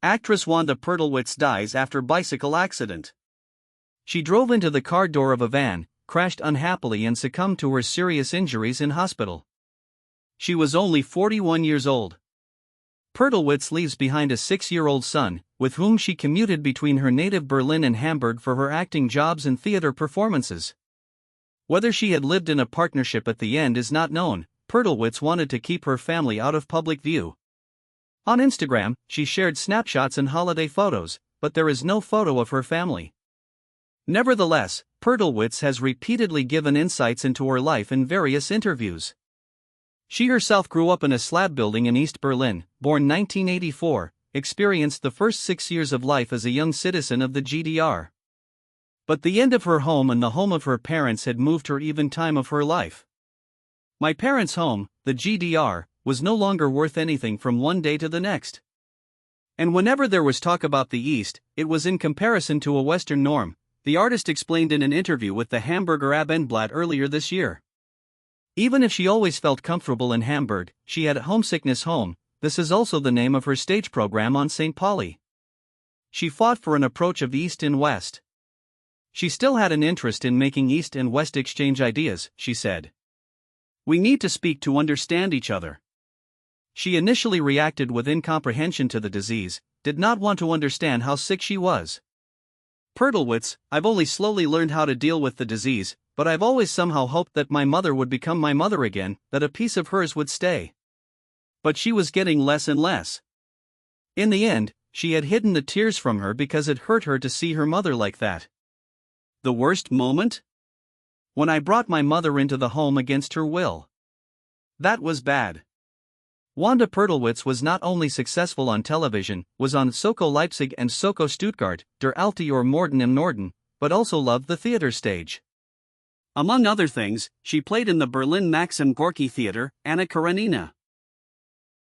Actress Wanda Perdelwitz dies after bicycle accident. She drove into the car door of a van, crashed unhappily and succumbed to her serious injuries in hospital. She was only 41 years old. Perdelwitz leaves behind a 6-year-old son, with whom she commuted between her native Berlin and Hamburg for her acting jobs and theater performances. Whether she had lived in a partnership at the end is not known. Perdelwitz wanted to keep her family out of public view. On Instagram, she shared snapshots and holiday photos, but there is no photo of her family. Nevertheless, Perdelwitz has repeatedly given insights into her life in various interviews. She herself grew up in a slab building in East Berlin, born 1984, experienced the first 6 years of life as a young citizen of the GDR. But the end of her home and the home of her parents had moved her even time of her life. My parents' home, the GDR, was no longer worth anything from one day to the next. And whenever there was talk about the East, it was in comparison to a Western norm, the artist explained in an interview with the Hamburger Abendblatt earlier this year. Even if she always felt comfortable in Hamburg, she had homesickness home. This is also the name of her stage program on St. Pauli. She fought for an approach of East and West. She still had an interest in making East and West exchange ideas, she said. We need to speak to understand each other. She initially reacted with incomprehension to the disease, did not want to understand how sick she was. Perdelwitz, I've only slowly learned how to deal with the disease, but I've always somehow hoped that my mother would become my mother again, that a piece of hers would stay. But she was getting less and less. In the end, she had hidden the tears from her because it hurt her to see her mother like that. The worst moment? When I brought my mother into the home against her will. That was bad. Wanda Perdelwitz was not only successful on television, was on Soko Leipzig and Soko Stuttgart, Der Alte or Morden im Norden, but also loved the theater stage. Among other things, she played in the Berlin Maxim Gorki Theater, Anna Karenina.